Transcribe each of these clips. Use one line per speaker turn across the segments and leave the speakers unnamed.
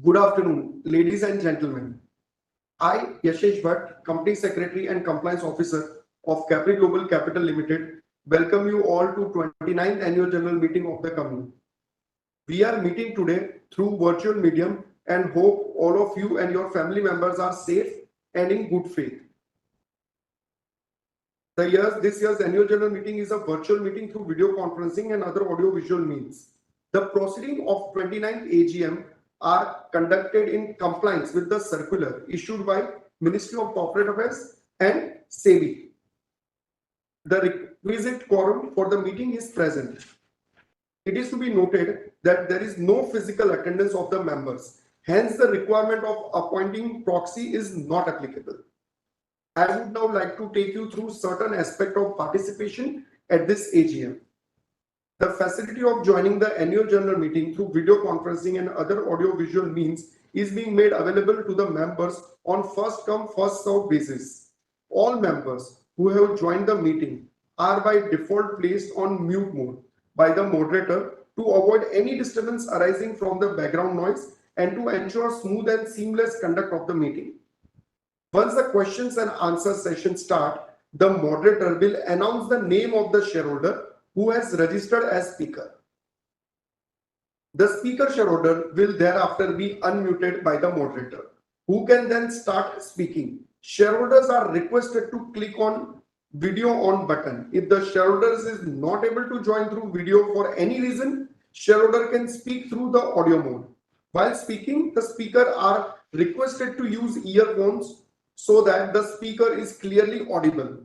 Good afternoon, ladies and gentlemen. I, Yashesh Bhatt, Company Secretary and Compliance Officer of Capri Global Capital Limited, welcome you all to 29th Annual General Meeting of the company. We are meeting today through virtual medium and hope all of you and your family members are safe and in good faith. This year's Annual General Meeting is a virtual meeting through video conferencing and other audio visual means. The proceeding of 29th AGM are conducted in compliance with the circular issued by Ministry of Corporate Affairs and SEBI. The requisite quorum for the meeting is present. It is to be noted that there is no physical attendance of the members. Hence, the requirement of appointing proxy is not applicable. I would now like to take you through certain aspects of participation at this AGM. The facility of joining the annual general meeting through video conferencing and other audio-visual means is being made available to the members on first-come, first-served basis. All members who have joined the meeting are by default placed on mute mode by the moderator to avoid any disturbance arising from the background noise and to ensure smooth and seamless conduct of the meeting. Once the questions and answer session start, the moderator will announce the name of the shareholder who has registered as speaker. The speaker shareholder will thereafter be unmuted by the moderator, who can then start speaking. Shareholders are requested to click on video on button. If the shareholder is not able to join through video for any reason, shareholder can speak through the audio mode. While speaking, the speaker are requested to use earphones so that the speaker is clearly audible.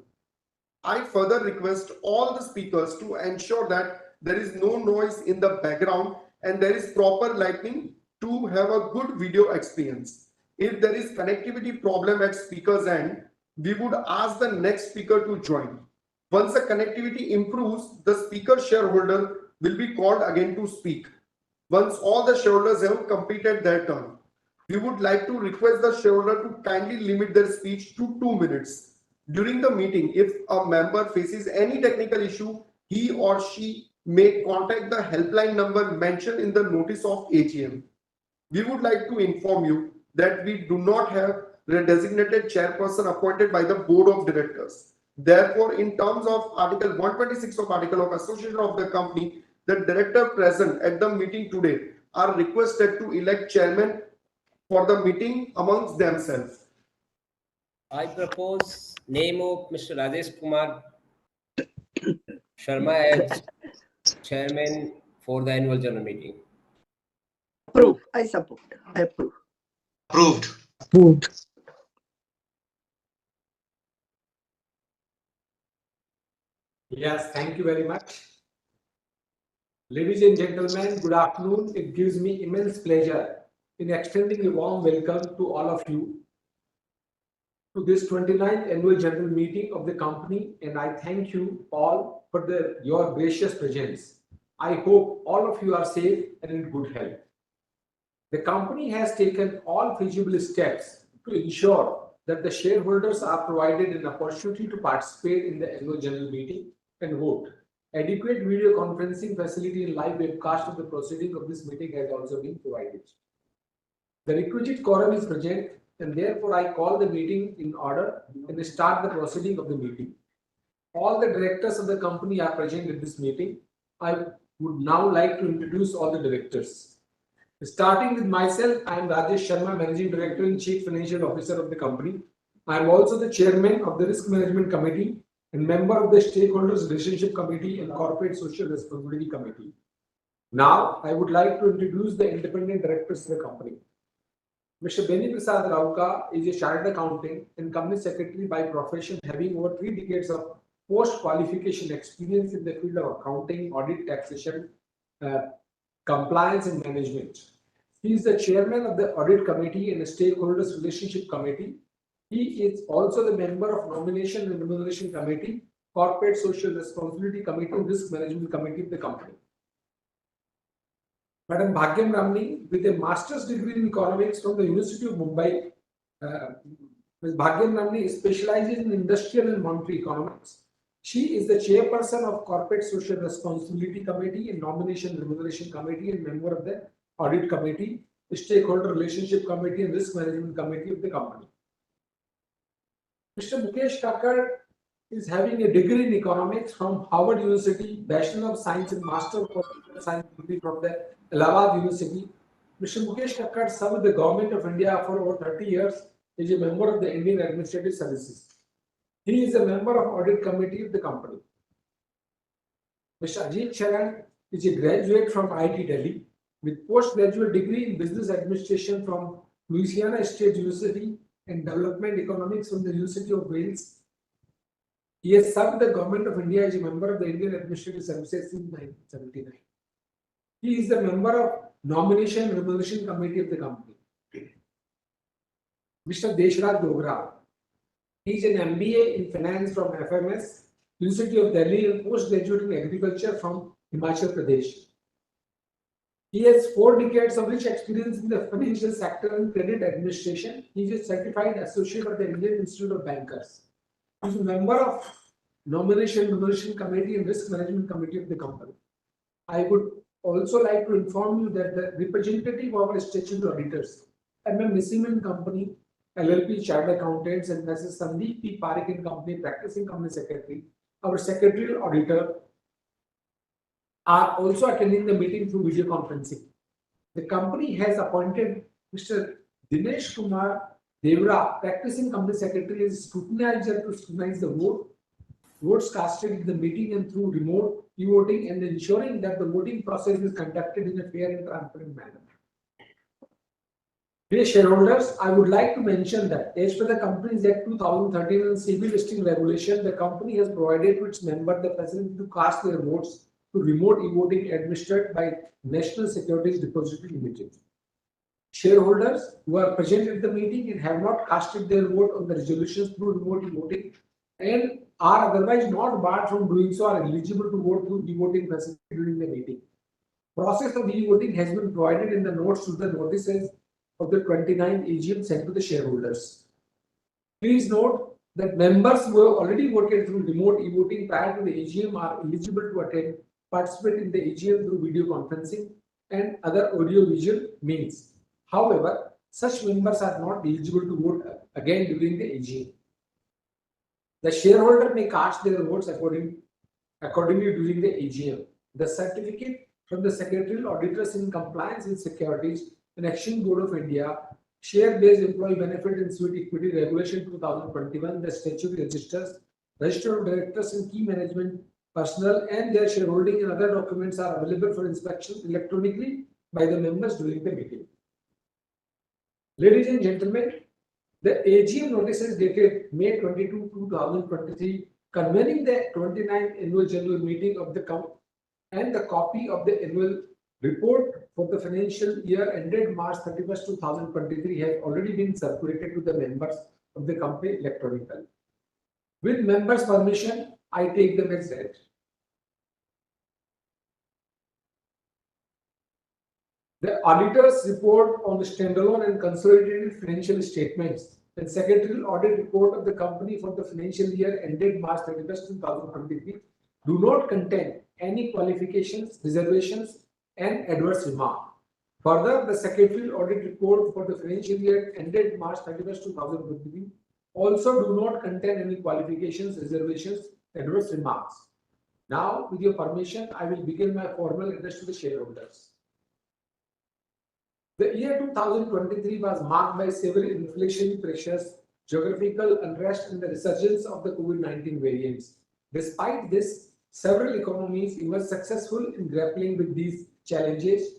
I further request all the speakers to ensure that there is no noise in the background and there is proper lighting to have a good video experience. If there is connectivity problem at speaker's end, we would ask the next speaker to join. Once the connectivity improves, the speaker shareholder will be called again to speak. Once all the shareholders have completed their turn, we would like to request the shareholder to kindly limit their speech to 2 minutes. During the meeting, if a member faces any technical issue, he or she may contact the helpline number mentioned in the notice of AGM. We would like to inform you that we do not have a designated chairperson appointed by the board of directors. Therefore, in terms of Article 126 of Article of Association of the company, the director present at the meeting today are requested to elect chairman for the meeting amongst themselves.
I propose name of Mr. Rajesh Kumar Sharma as chairman for the annual general meeting.
Approve. I support. I approve.
Approved.
Approved.
Yes, thank you very much. Ladies and gentlemen, good afternoon. It gives me immense pleasure in extending a warm welcome to all of you to this 29th annual general meeting of the company, and I thank you all for your gracious presence. I hope all of you are safe and in good health. The company has taken all feasible steps to ensure that the shareholders are provided an opportunity to participate in the annual general meeting and vote. Adequate video conferencing facility and live webcast of the proceeding of this meeting has also been provided. The requisite quorum is present, and therefore I call the meeting in order and start the proceeding of the meeting. All the directors of the company are present at this meeting. I would now like to introduce all the directors. Starting with myself, I am Rajesh Sharma, Managing Director and Chief Financial Officer of the company. I am also the Chairman of the Risk Management Committee and member of the Stakeholders Relationship Committee and Corporate Social Responsibility Committee. Now, I would like to introduce the independent directors of the company. Mr. Beni Prasad Rauka is a chartered accountant and company secretary by profession, having over 3 decades of post-qualification experience in the field of accounting, audit, taxation, Compliance and Management. He is the chairman of the Audit Committee and the Stakeholders Relationship Committee. He is also the member of Nomination and Remuneration Committee, Corporate Social Responsibility Committee, and Risk Management Committee of the company. Madam Bhagyam Ramani, with a master's degree in economics from the University of Mumbai, Ms. Bhagyam Ramani specializes in industrial and monetary economics. She is the chairperson of Corporate Social Responsibility Committee and Nomination and Remuneration Committee and member of the Audit Committee, the Stakeholder Relationship Committee, and Risk Management Committee of the company. Mr. Mukesh Kakkar is having a degree in economics from Harvard University, Bachelor of Science and Master of Political Science degree from the Allahabad University. Mr. Mukesh Kakkar served the Government of India for over 30 years. He is a member of the Indian Administrative Services. He is a member of Audit Committee of the company. Mr. Ajit Charan is a graduate from IIT Delhi with postgraduate degree in Business Administration from Louisiana State University and Development Economics from the University of Wales. He has served the Government of India as a member of the Indian Administrative Services since 1979. He is the member of Nomination and Remuneration Committee of the company. Mr. Deshraj Dogra. He is an MBA in Finance from FMS, University of Delhi, and postgraduate in Agriculture from Himachal Pradesh. He has 4 decades of rich experience in the financial sector and credit administration. He is a certified associate of the Indian Institute of Bankers. He is a member of Nomination and Remuneration Committee and Risk Management Committee of the company. I would also like to inform you that the representative of our statutory auditors, Nisiman Company, LLP Chartered Accountants, and Mrs. Sandeep P. Parekh and Company, Practicing Company Secretary, our Secretarial Auditor, are also attending the meeting through video conferencing. The company has appointed Mr. Dinesh Kumar Devra, Practicing Company Secretary, as scrutinizer to scrutinize the votes casted in the meeting and through remote e-voting, and ensuring that the voting process is conducted in a fair and transparent manner. Dear shareholders, I would like to mention that as per the Companies Act 2013 and SEBI listing regulation, the company has provided to its members the facility to cast their votes to remote e-voting administered by National Securities Depository Limited. Shareholders who are present at the meeting and have not casted their vote on the resolutions through remote e-voting and are otherwise not barred from doing so are eligible to vote through e-voting facility during the meeting. Process of e-voting has been provided in the notes to the notices of the 29th AGM sent to the shareholders. Please note that members who have already voted through remote e-voting prior to the AGM are eligible to attend, participate in the AGM through video conferencing and other audio-visual means. However, such members are not eligible to vote again during the AGM. The shareholder may cast their votes accordingly during the AGM. The certificate from the Secretarial Auditors in compliance with Securities and Exchange Board of India, Share-Based Employee Benefit and Sweet Equity Regulation 2021, the statutory registers, register of directors and key management personnel and their shareholding and other documents are available for inspection electronically by the members during the meeting. Ladies and gentlemen, the AGM notices dated May 22, 2023, convening the 29th Annual General Meeting of the company and the copy of the annual report for the financial year ended March 31st, 2023 has already been circulated to the members of the company electronically. With members' permission, I take them as read. The auditor's report on the standalone and consolidated financial statements and secretarial audit report of the company for the financial year ended March 31st, 2023 do not contain any qualifications, reservations, and adverse remark. Further, the secretarial audit report for the financial year ended March 31st, 2023 also do not contain any qualifications, reservations, adverse remarks. Now, with your permission, I will begin my formal address to the shareholders. The year 2023 was marked by several inflationary pressures, geographical unrest, and the resurgence of the COVID-19 variants. Despite this, several economies were successful in grappling with these challenges.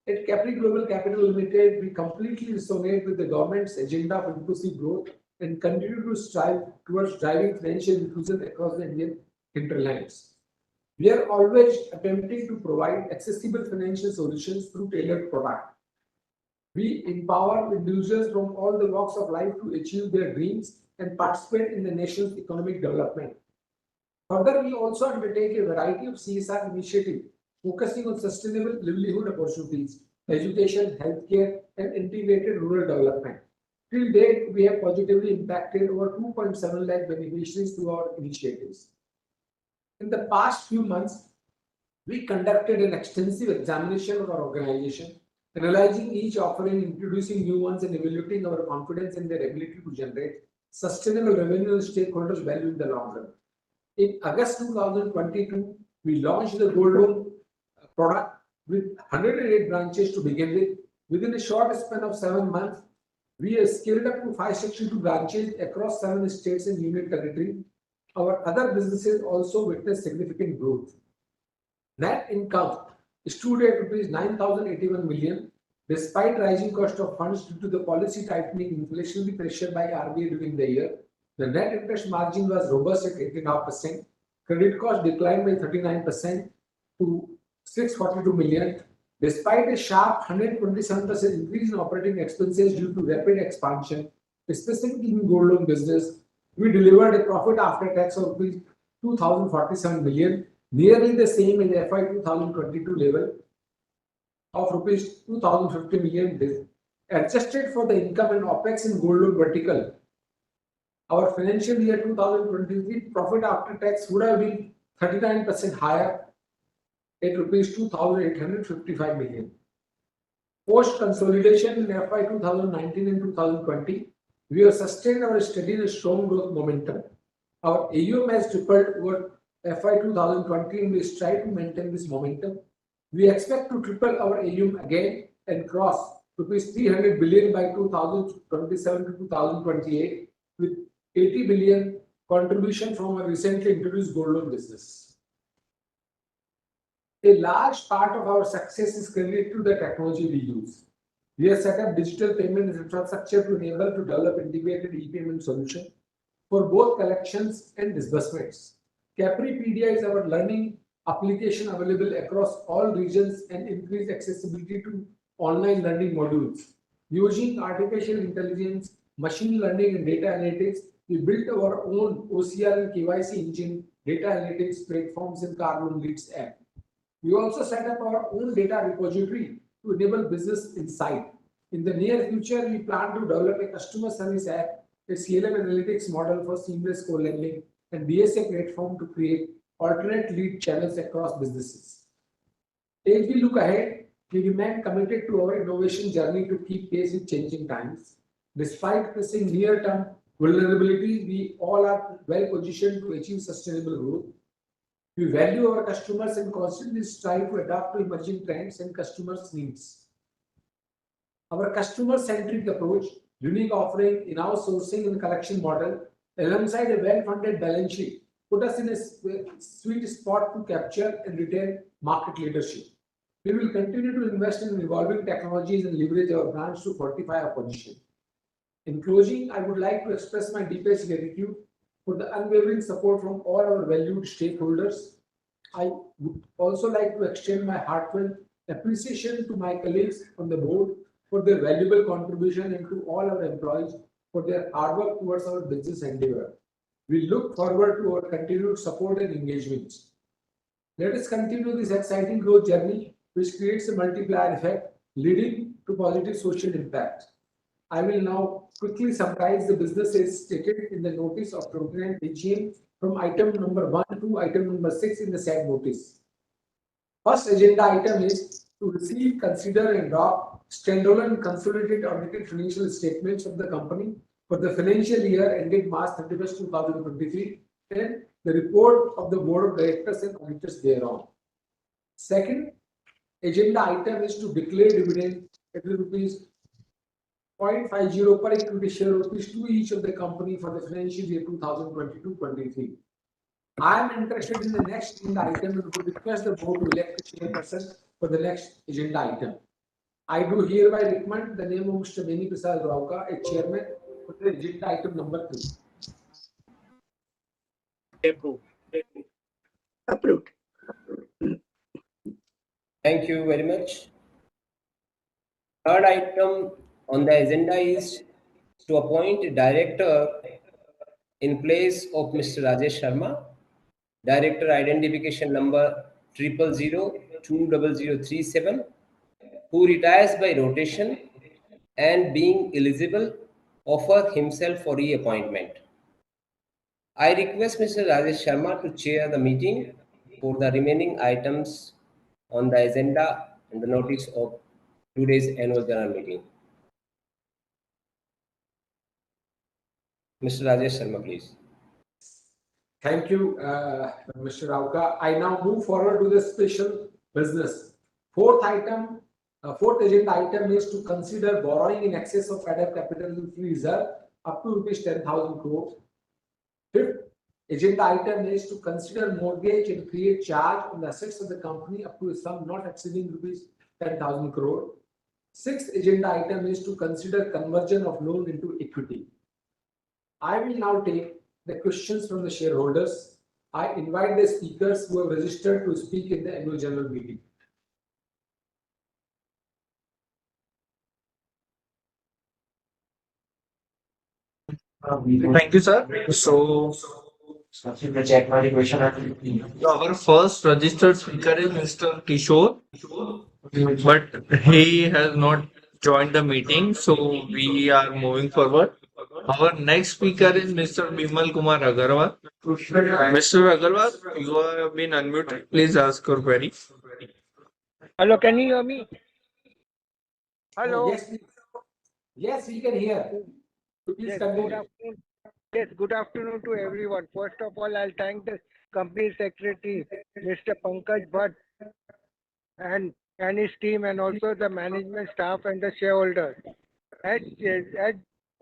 At Capri Global Capital Limited, we completely resonate with the government's agenda of inclusive growth and continue to strive towards driving financial inclusion across the Indian hinterlands. We are always attempting to provide accessible financial solutions through tailored product. We empower individuals from all the walks of life to achieve their dreams and participate in the nation's economic development. Further, we also undertake a variety of CSR initiatives focusing on sustainable livelihood opportunities, education, healthcare, and integrated rural development. Till date, we have positively impacted over 2.7 lakh beneficiaries through our initiatives. In the past few months, we conducted an extensive examination of our organization, analyzing each offering, introducing new ones, and evaluating our confidence in their ability to generate sustainable revenue and stakeholders' value in the long run. In August 2022, we launched the gold loan product with 108 branches to begin with. Within a short span of 7 months, we have scaled up to 562 branches across 7 states and union territory. Our other businesses also witnessed significant growth. Net income stood at rupees 9,081 million, despite rising cost of funds due to the policy tightening inflationary pressure by RBI during the year. The net interest margin was robust at 8.5%. Credit cost declined by 39% to 642 million, despite a sharp 127% increase in operating expenses due to rapid expansion, specifically in gold loan business. We delivered a profit after tax of 2,047 million, nearly the same as FY 2022 level of rupees 2,050 million. Adjusted for the income and OPEX in gold loan vertical, our financial year 2023 profit after tax would have been 39% higher at rupees 2,855 million. Post consolidation in FY 2019 and 2020, we have sustained our steady and strong growth momentum. Our AUM has tripled over FY 2020 and we strive to maintain this momentum. We expect to triple our AUM again and cross rupees 300 billion by 2027 to 2028 with 80 billion contribution from our recently introduced gold loan business. A large part of our success is credited to the technology we use. We have set up digital payment infrastructure to enable to develop integrated e-payment solution for both collections and disbursements. Capri PDI is our learning application available across all regions and increased accessibility to online learning modules. Using artificial intelligence, machine learning, and data analytics, we built our own OCR and KYC engine, data analytics platforms, and car loan leads app. We also set up our own data repository to enable business insight. In the near future, we plan to develop a customer service app, a CLM analytics model for seamless co-lending, and DSA platform to create alternate lead channels across businesses. As we look ahead, we remain committed to our innovation journey to keep pace with changing times. Despite facing near-term vulnerabilities, we all are well positioned to achieve sustainable growth. We value our customers and constantly strive to adapt to emerging trends and customers' needs. Our customer-centric approach, unique offering, in-house sourcing and collection model, alongside a well-funded balance sheet, put us in a sweet spot to capture and retain market leadership. We will continue to invest in evolving technologies and leverage our brands to fortify our position. In closing, I would like to express my deepest gratitude for the unwavering support from all our valued stakeholders. I would also like to extend my heartfelt appreciation to my colleagues on the board for their valuable contribution and to all our employees for their hard work towards our business endeavor. We look forward to our continued support and engagements. Let us continue this exciting growth journey, which creates a multiplier effect, leading to positive social impact. I will now quickly summarize the business as stated in the notice of 29th AGM from item number 1 to item number 6 in the said notice. First agenda item is to receive, consider and adopt standalone consolidated audited financial statements of the company for the financial year ended March 31st, 2023 and the report of the Board of Directors and Auditors thereon. Second agenda item is to declare dividend at rupees 0.50 per equity share rupees to each of the company for the financial year 2022-23. I am interested in the next agenda item and would request the board to elect a chairperson for the next agenda item. I do hereby recommend the name of Mr. Beni Prasad Rauka as chairman for the agenda item number 3.
Approved.
Thank you very much. Third item on the agenda is to appoint a director in place of Mr. Rajesh Sharma, Director Identification number 0002037, who retires by rotation and being eligible offer himself for reappointment. I request Mr. Rajesh Sharma to chair the meeting for the remaining items on the agenda and the notice of today's annual general meeting. Mr. Rajesh Sharma, please.
Thank you, Mr. Rauka. I now move forward to the special business. Fourth agenda item is to consider borrowing in excess of added capital reserve up to rupees 10,000 crores. Fifth agenda item is to consider mortgage and create charge on the assets of the company up to a sum not exceeding rupees 10,000 crore. Sixth agenda item is to consider conversion of loan into equity. I will now take the questions from the shareholders. I invite the speakers who have registered to speak in the annual general meeting.
Thank you, sir. So, our first registered speaker is Mr. Kishore, but he has not joined the meeting, so we are moving forward. Our next speaker is Mr. Bimal Kumar Agarwal. Mr. Agarwal, you have been unmuted. Please ask your query.
Hello, can you hear me? Hello.
Yes, please. Yes, we can hear. So please
Yes,
continue.
good afternoon. Yes, good afternoon to everyone. First of all, I'll thank the company secretary, Mr. Pankaj Bhatt, and his team, and also the management staff and the shareholders. As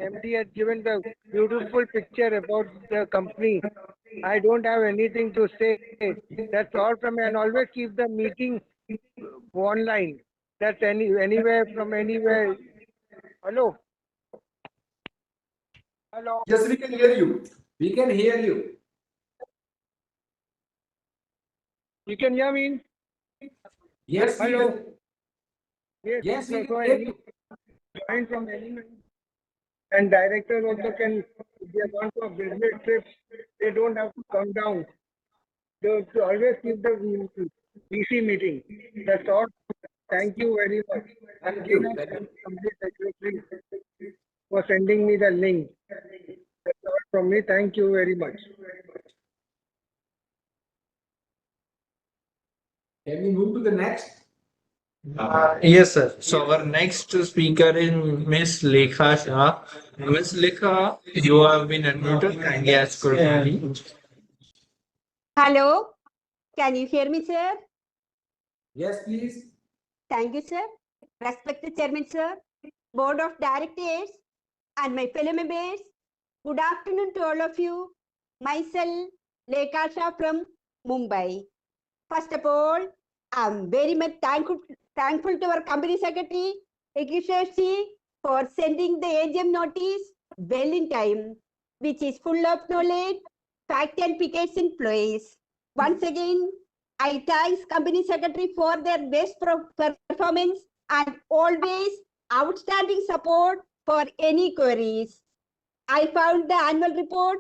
MD has given the beautiful picture about the company, I don't have anything to say. That's all from me, and always keep the meeting online. That's anywhere from anywhere. Hello. Hello.
Yes, we can hear you. We can hear you.
You can hear me?
Yes, we
Hello.
can.
Yes,
Yes, we
so
can hear you.
join from anywhere. And directors also can, if they want for business trips, they don't have to come down. They to always keep the VC meeting. That's all. Thank you very much.
Thank you.
Again, I thank the company secretary for sending me the link. That's all from me. Thank you very much.
Can we move to the next?
Yes, sir. So, our next speaker is Miss Lekha Shah. Miss Lekha, you have been unmuted. Kindly ask your query.
Hello, can you hear me, sir?
Yes, please.
Thank you, sir. Respected Chairman, sir, Board of Directors, and my fellow members, good afternoon to all of you. Myself, Lekha Shah from Mumbai. First of all, I'm very much thankful to our company secretary, Ekishashi, for sending the AGM notice well in time, which is full of knowledge, fact and pickets in place. Once again, I thank company secretary for their best performance and always outstanding support for any queries. I found the annual report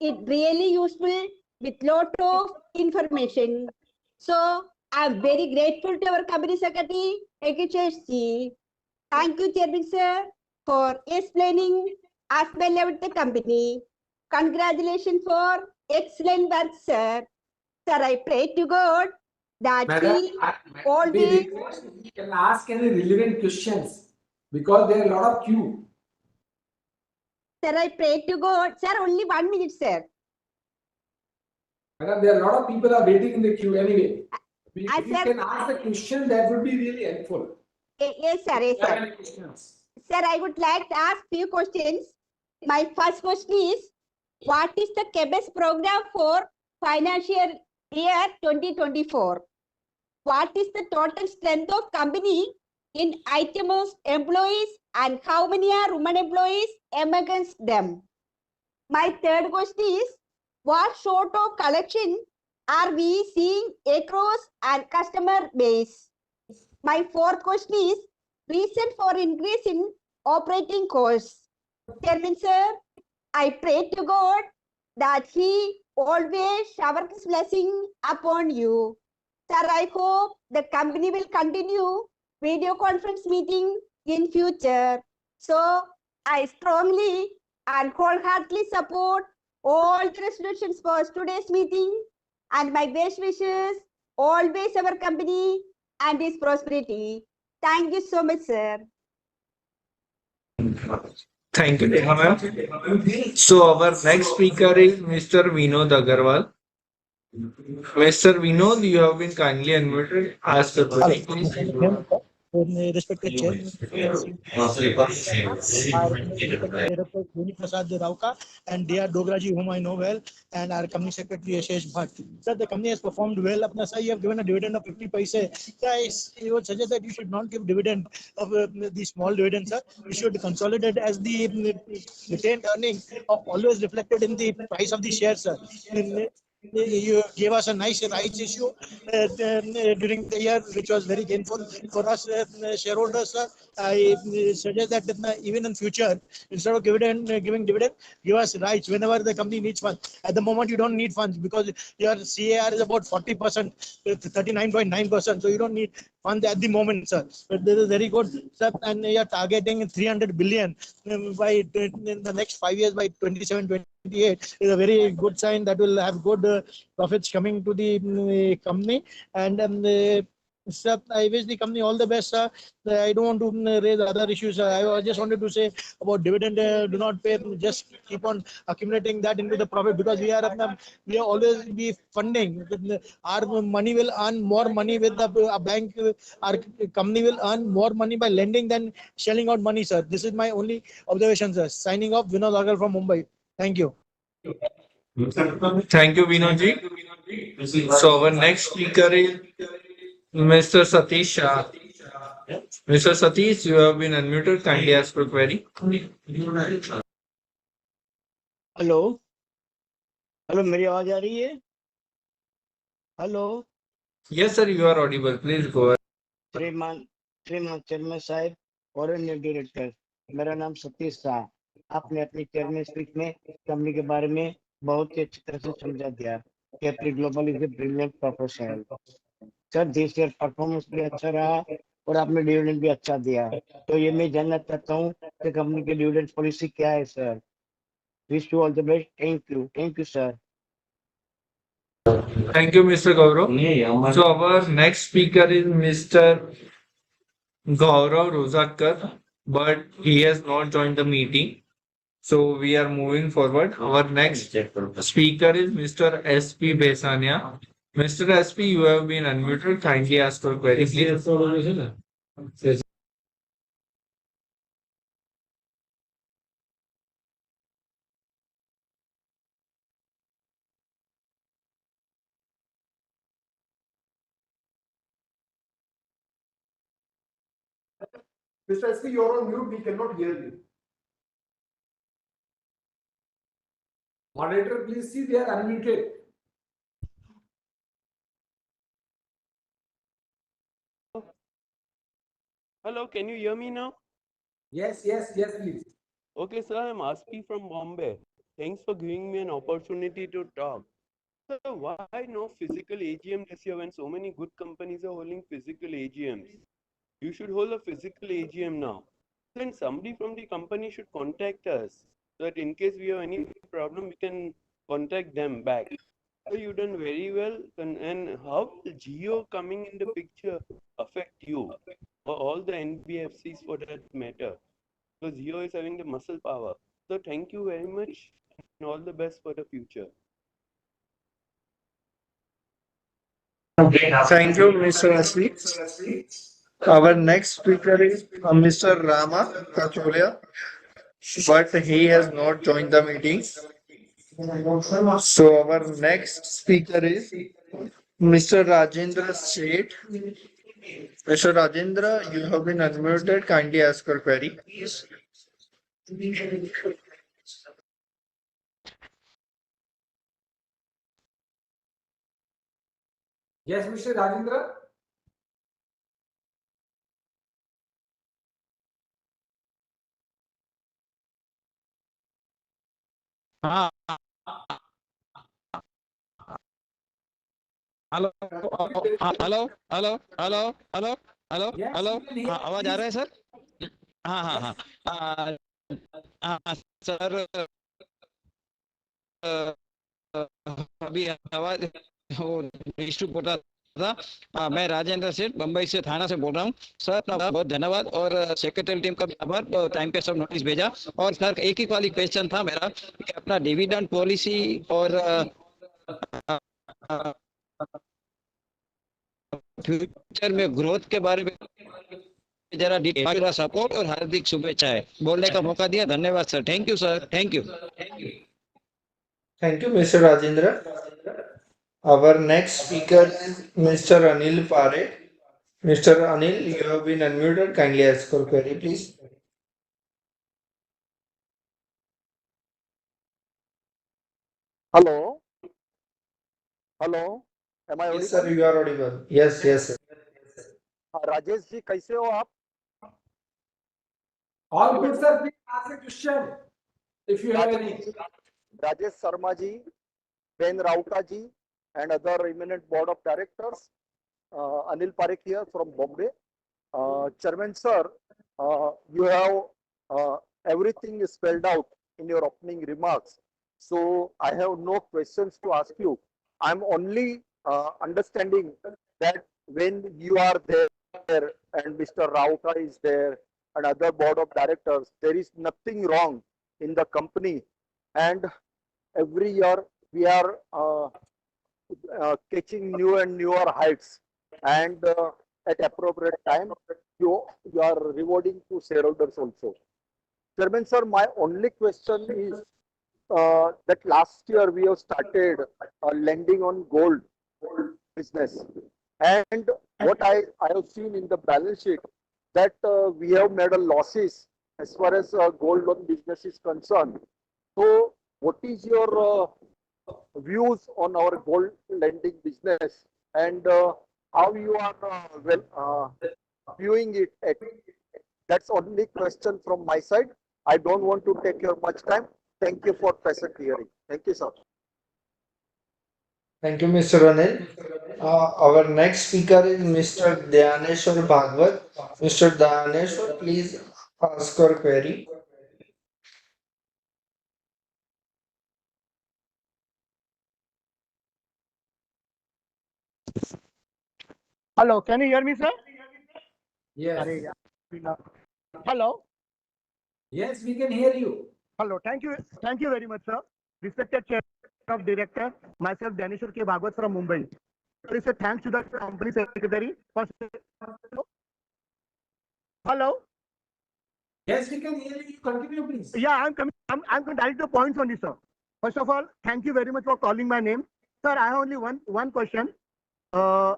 it really useful with lot of information. So I'm very grateful to our company secretary, Ekich. Thank you, Chairman sir, for explaining as well about the company. Congratulations for excellent work, sir. Sir, I pray to God that
Madam,
we
we
always.
request you can ask any relevant questions because there are a lot of queue.
Sir, I pray to God. Sir, only 1 minute, sir.
Madam, there are a lot of people are waiting in the queue anyway. If you
Sir,
can ask the question, that would be really helpful.
Yes, sir. Yes,
If you have
sir.
any questions.
Sir, I would like to ask few questions. My first question is, what is the KBS program for financial year 2024? What is the total strength of company in item of employees and how many are women employees amongst them? My third question is, what sort of collection are we seeing across our customer base? My fourth question is reason for increase in operating costs. Chairman sir, I pray to God that He always shower His blessing upon you. Sir, I hope the company will continue video conference meeting in future. So I strongly and wholeheartedly support all the resolutions for today's meeting and my best wishes always our company and its prosperity. Thank you so much, sir.
Thank you, Neha ma'am. So our next speaker is Mr. Vinod Agarwal. Mr. Vinod, you have been kindly unmuted. Ask the question, please.
Respected chairman, our respected director Dhoni Prasad Rauka and dear Dograji, whom I know well, and our company secretary Yashesh Bhatt. Sir, the company has performed well. Apna sir, you have given a dividend of 50 paise. Sir, I would suggest that you should not give dividend of the small dividend, sir. You should consolidate as the retained earning always reflected in the price of the share, sir. You gave us a nice rights issue during the year, which was very gainful for us shareholders, sir. I suggest that even in future, instead of giving dividend, give us rights whenever the company needs funds. At the moment, you don't need funds because your CAR is about 40%, 39.9%. So you don't need funds at the moment, sir. But this is very good, sir. And you are targeting 300 billion by in the next 5 years by 27-28 is a very good sign that will have good profits coming to the company. And sir, I wish the company all the best, sir. I don't want to raise other issues. I just wanted to say about dividend. Do not pay. Just keep on accumulating that into the profit because we are always be funding. Our money will earn more money with the bank. Our company will earn more money by lending than shelling out money, sir. This is my only observation, sir. Signing off, Vinod Agarwal from Mumbai. Thank you.
Thank you, Vinodji. So our next speaker is Mr. Satish Shah. Mr. Satish, you have been unmuted. Kindly ask your query.
Hello hello मेरी आवाज आ रही है hello
Yes, sir, you are audible. Please go ahead.
श्रीमान श्रीमान chairman साहब और अन्य director मेरा नाम सतीश शाह आपने अपनी चेयरमैन स्पीच में कंपनी के बारे में बहुत ही अच्छी तरह से समझा दिया Capri global is a brilliant professional sir this year performance भी अच्छा रहा और आपने डिविडेंड भी अच्छा दिया तो ये मैं जानना चाहता हूँ कि कंपनी की डिविडेंड पॉलिसी क्या है sir wish you all the best thank you sir
Thank you, Mr. Gaurav. So our next speaker is Mr. Gaurav Rozatkar, but he has not joined the meeting. So we are moving forward. Our next speaker is Mr. SP Besania. Mr. SP, you have been unmuted. Kindly ask your query, please.
Mr. SP, you're on mute. We cannot hear you.
Moderator, please see they are unmuted.
Hello, can you hear me now?
Yes, please.
Okay, sir, I'm Aspi from Bombay. Thanks for giving me an opportunity to talk. So why no physical AGM this year when so many good companies are holding physical AGMs? You should hold a physical AGM now. Then somebody from the company should contact us so that in case we have any problem, we can contact them back. So you've done very well. And how will Geo coming in the picture affect you or all the NBFCs for that matter? Because Geo is having the muscle power. So thank you very much and all the best for the future.
Thank you, Mr. SP. Our next speaker is Mr. Rama Kacholia, but he has not joined the meeting. So our next speaker is Mr. Rajendra Sheth. Mr. Rajendra, you have been unmuted. Kindly ask your query.
Yes, Mr. Rajendra.
हाँ hello हाँ hello hello hello hello hello
Yes,
hello
we can hear
हाँ
you,
आवाज आ
please.
रहा है sir हाँ हाँ
Yes.
हाँ हाँ सर अभी आवाज वो इशू पोता था मैं राजेंद्र सेठ बम्बई से थाना से बोल रहा हूँ सर अपना बहुत धन्यवाद और सेक्रेटरी टीम का भी आभार टाइम पे सब नोटिस भेजा और सर एक ही वाली क्वेश्चन था मेरा कि अपना डिविडेंड पॉलिसी और फ्यूचर में ग्रोथ के बारे में जरा डिटेल सपोर्ट और हार्दिक शुभेच्छाएं बोलने का मौका दिया धन्यवाद sir thank you sir thank you
Thank you, Mr. Rajendra. Our next speaker is Mr. Anil Pare. Mr. Anil, you have been unmuted. Kindly ask your query, please.
Hello, hello, am I
Yes, sir,
audible?
you are audible. Yes, yes, sir.
Rajesh ji कैसे हो आप?
All good, sir. Please ask a question if you have any.
Rajesh Sharma ji, Ben Rauta ji, and other eminent board of directors. Anil Parekh here from Bombay. Chairman sir, you have everything spelled out in your opening remarks. So I have no questions to ask you. I'm only understanding that when you are there and Mr. Rauta is there and other board of directors, there is nothing wrong in the company. And every year we are catching new and newer heights. And at appropriate time, you are rewarding to shareholders also. Chairman sir, my only question is that last year we have started lending on gold business. And what I have seen in the balance sheet that we have made a losses as far as gold loan business is concerned. So what is your views on our gold lending business and how you are viewing it at, that's only question from my side. I don't want to take your much time. Thank you for patient hearing. Thank you, sir.
Thank you, Mr. Anil. Our next speaker is Mr. Dhyaneshwar Bhagwat. Mr. Dhyaneshwar, please ask your query.
Hello, can you hear me, sir?
Yes.
Hello.
Yes, we can hear you.
Hello. Thank you very much, sir. Respected Chair of Director, myself, Dhaneshwar K. Bhagwat from Mumbai. Sir, it's a thanks to the company secretary. Hello.
Yes, we can hear you. Continue, please.
Yeah, I'm coming. I'm going to direct the points on this, sir. First of all, thank you very much for calling my name, sir. I have only one question. Sir,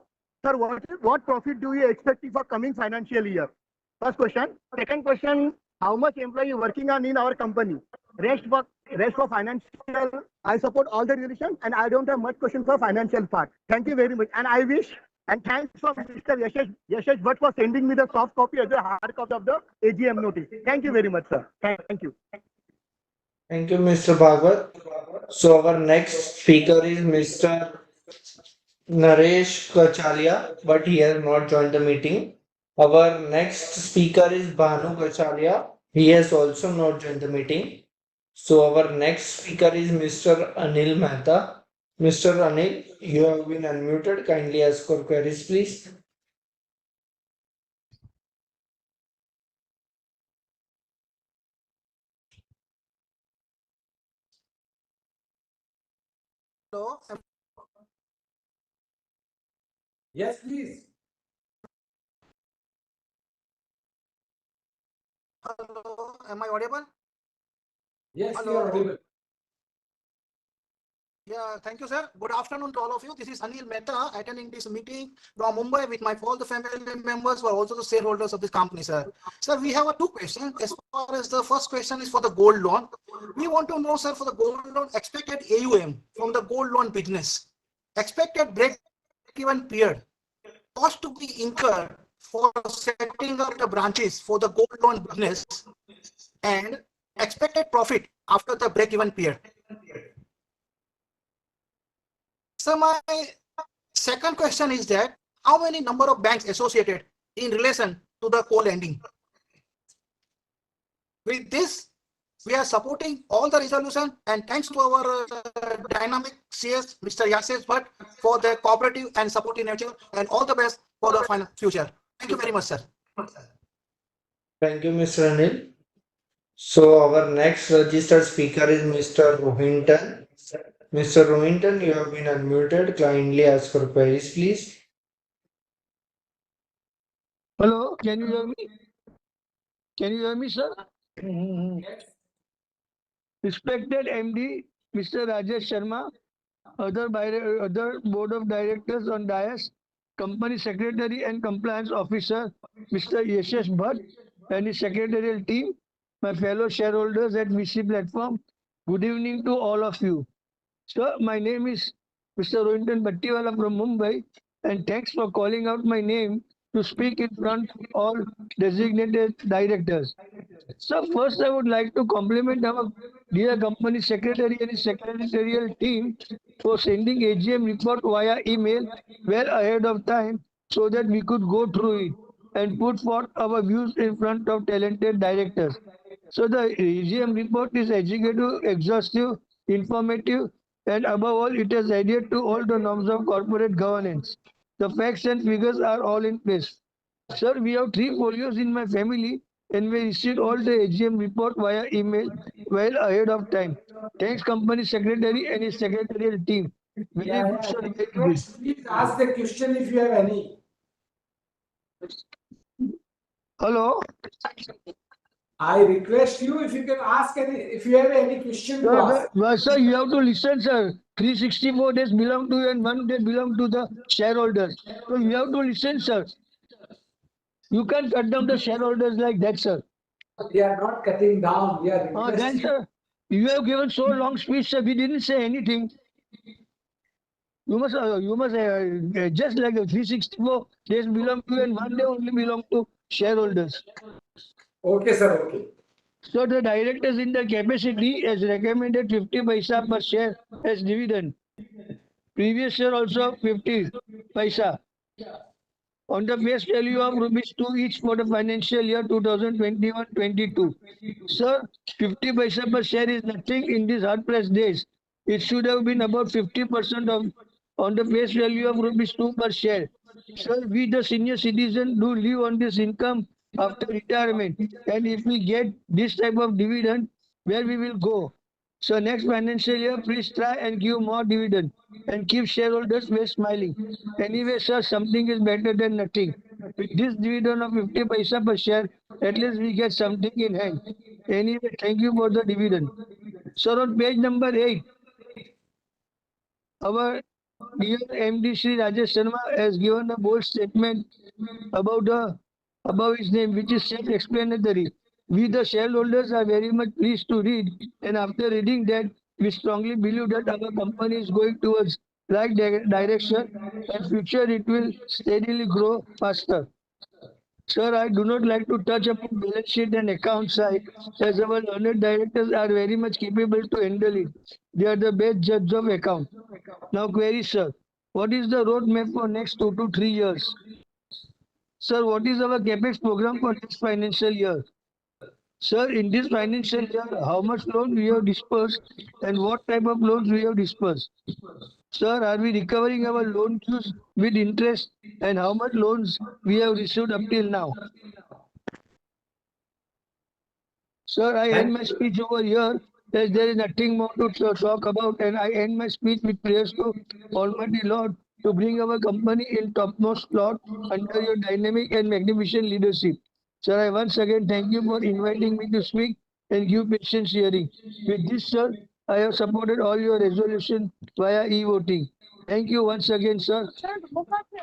what profit do you expect for coming financial year? First question. Second question, how much employee working on in our company? Rest for financial, I support all the resolution and I don't have much question for financial part. Thank you very much. And I wish and thanks for Mr. Yashesh Bhatt for sending me the soft copy as a hard copy of the AGM notice. Thank you very much, sir. Thank you.
Thank you, Mr. Bhagwat. So our next speaker is Mr. Naresh Kachalia, but he has not joined the meeting. Our next speaker is Bhanu Kachalia. He has also not joined the meeting. So our next speaker is Mr. Anil Mehta. Mr. Anil, you have been unmuted. Kindly ask your queries, please.
Hello,
Yes, please.
hello, am I audible?
Yes, you
Hello.
are audible.
Yeah, thank you, sir. Good afternoon to all of you. This is Anil Mehta attending this meeting from Mumbai with my all the family members who are also the shareholders of this company, sir. Sir, we have two questions. As far as the first question is for the gold loan, we want to know, sir, for the gold loan expected AUM from the gold loan business, expected break-even period, cost to be incurred for setting up the branches for the gold loan business, and expected profit after the break-even period. So my second question is that how many number of banks associated in relation to the co-lending? With this, we are supporting all the resolution and thanks to our dynamic CS, Mr. Yases Bhatt, for the cooperative and supportive nature and all the best for the final future. Thank you very much, sir.
Thank you, Mr. Anil. So our next registered speaker is Mr. Rohinton. Mr. Rohinton, you have been unmuted. Kindly ask for queries, please.
Hello, can you hear me? Can you hear me, sir? Respected MD, Mr. Rajesh Sharma, other board of directors on dais, company secretary and compliance officer, Mr. Yashesh Bhatt, and his secretarial team, my fellow shareholders at VC platform. Good evening to all of you. Sir, my name is Mr. Rohinton Battiwala from Mumbai, and thanks for calling out my name to speak in front of all designated directors. So first, I would like to compliment our dear company secretary and his secretarial team for sending AGM report via email well ahead of time so that we could go through it and put forth our views in front of talented directors. So the AGM report is educative, exhaustive, informative, and above all, it has adhered to all the norms of corporate governance. The facts and figures are all in place. Sir, we have 3 folios in my family and we received all the AGM report via email well ahead of time. Thanks, company secretary and his secretarial team. Very good, sir. Very good.
Please ask the question if you have any.
Hello.
I request you if you can ask any, if you have any question to ask.
Sir, you have to listen, sir. 364 days belong to you and 1 day belong to the shareholders. So you have to listen, sir. You can't cut down the shareholders like that, sir.
We are not cutting down. We are
Then,
requesting.
sir, you have given so long speech, sir. We didn't say anything. You must just like the 364 days belong to you and 1 day only belong to shareholders.
Okay, sir. Okay.
So the directors in the capacity has recommended 50 paisa per share as dividend. Previous year also 50 paisa. On the face value of rupees 2 each for the financial year 2021-22. Sir, 50 paisa per share is nothing in these hard pressed days. It should have been about 50% of on the face value of rupees 2 per share. Sir, we the senior citizens do live on this income after retirement. And if we get this type of dividend, where we will go? So next financial year, please try and give more dividend and keep shareholders face smiling. Anyway, sir, something is better than nothing. With this dividend of 50 paisa per share, at least we get something in hand. Anyway, thank you for the dividend. Sir, on page number 8, our dear MD Shri Rajesh Sharma has given a bold statement about his name, which is self-explanatory. We, the shareholders, are very much pleased to read, and after reading that, we strongly believe that our company is going towards right direction, and future it will steadily grow faster. Sir, I do not like to touch upon balance sheet and account side, as our learned directors are very much capable to handle it. They are the best judge of account. Now, query, sir, what is the roadmap for next 2 to 3 years? Sir, what is our capex program for next financial year? Sir, in this financial year, how much loan we have dispersed and what type of loans we have dispersed? Sir, are we recovering our loan dues with interest and how much loans we have received up till now? Sir, I end my speech over here as there is nothing more to talk about, and I end my speech with prayers to Almighty Lord to bring our company in topmost slot under your dynamic and magnificent leadership. Sir, I once again thank you for inviting me to speak and give patient hearing. With this, sir, I have supported all your resolution via e-voting. Thank you once again, sir,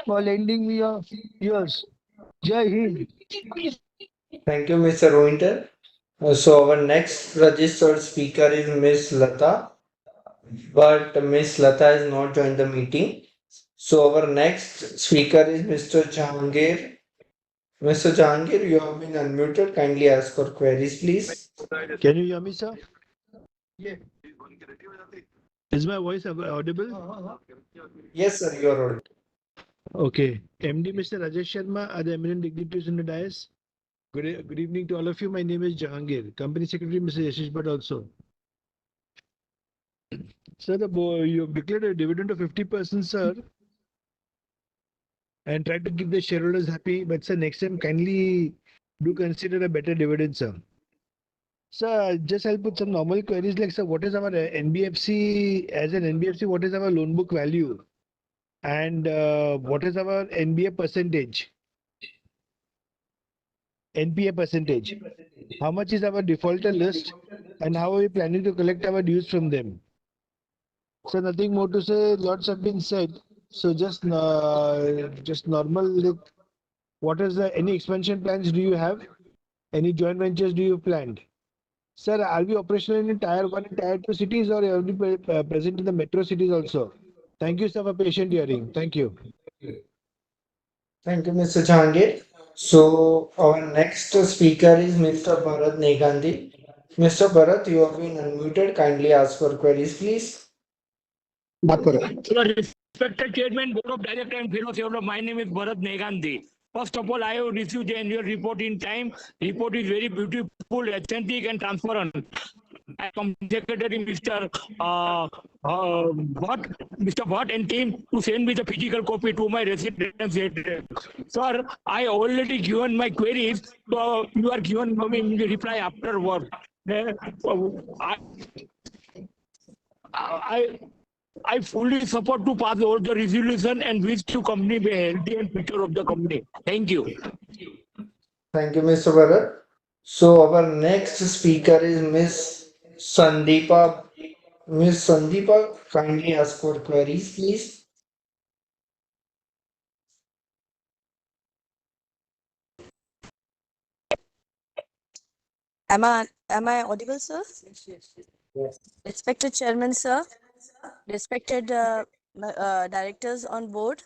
for lending me your ears. Jai Hind.
Thank you, Mr. Rohinton. So our next registered speaker is Miss Lata, but Miss Lata has not joined the meeting. So our next speaker is Mr. Jahangir. Mr. Jahangir, you have been unmuted. Kindly ask for queries, please.
Can you hear me, sir?
Is my voice audible?
Yes, sir, you are audible.
Okay. MD Mr. Rajesh Sharma, other eminent dignitaries in the dais. Good evening to all of you. My name is Jahangir. Company Secretary Mr. Yashish Bhatt also. Sir, you have declared a dividend of 50%, sir, and try to keep the shareholders happy. But sir, next time kindly do consider a better dividend, sir. Sir, just I'll put some normal queries like, sir, what is our NBFC, as an NBFC, what is our loan book value? And what is our NPA percentage? How much is our defaulter list? And how are we planning to collect our dues from them? So nothing more to say. Lots have been said. So just normal. Look, what is any expansion plans do you have? Any joint ventures do you planned? Sir, are we operational in Tier 1 and Tier 2 cities, or are we present in the metro cities also? Thank you, sir, for patient hearing. Thank you.
Thank you, Mr. Jahangir. So our next speaker is Mr. Bharat Negandhi. Mr. Bharat, you have been unmuted. Kindly ask for queries, please.
So, respected Chairman, Board of Directors and fellow shareholders, my name is Bharat Negandhi. First of all, I have received the annual report in time. Report is very beautiful, authentic, and transparent. I come Secretary Mr. Bhatt and team to send me the physical copy to my residence address. Sir, I already given my queries. So you are given me the reply afterward. I I fully support to pass all the resolution and wish to company be healthy and future of the company. Thank you.
Thank you, Mr. Bharat. So our next speaker is Miss Sandeepa. Miss Sandeepa, kindly ask for queries, please.
Am I audible, sir?
Yes.
Respected Chairman, sir, respected directors on board,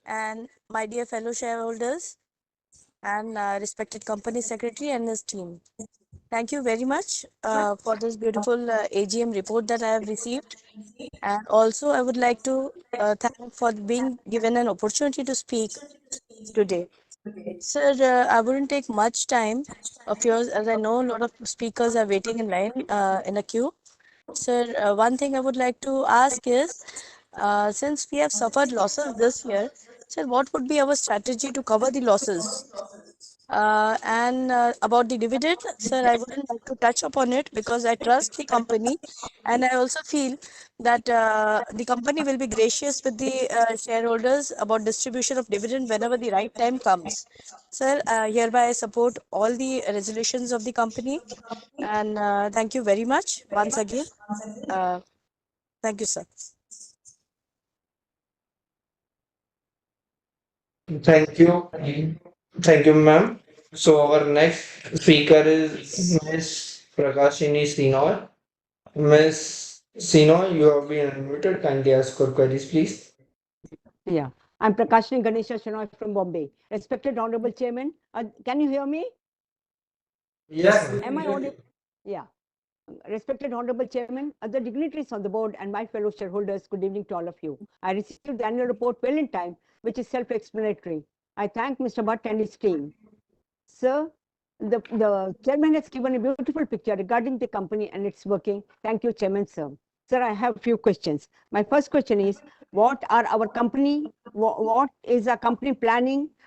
and my dear fellow shareholders, and respected company secretary and his team. Thank you very much for this beautiful AGM report that I have received. And also, I would like to thank for being given an opportunity to speak today. Sir, I wouldn't take much time of yours, as I know a lot of speakers are waiting in line in a queue. Sir, one thing I would like to ask is, since we have suffered losses this year, sir, what would be our strategy to cover the losses? And about the dividend, sir, I wouldn't like to touch upon it because I trust the company, and I also feel that the company will be gracious with the shareholders about distribution of dividend whenever the right time comes. Sir, hereby I support all the resolutions of the company, and thank you very much once again. Thank you, sir.
Thank you. Thank you, ma'am. So our next speaker is Miss Prakashini Sinor. Miss Sinor, you have been unmuted. Kindly ask for queries, please.
Yeah, I'm Prakashini Ganesha Shenoy from Bombay. Respected Honorable Chairman, can you hear me?
Yes.
Am I audible? Yeah. Respected Honorable Chairman, other dignitaries on the board, and my fellow shareholders, good evening to all of you. I received the annual report well in time, which is self-explanatory. I thank Mr. Bhatt and his team. Sir, the chairman has given a beautiful picture regarding the company and its working. Thank you, Chairman, sir. Sir, I have a few questions. My first question is, what is our company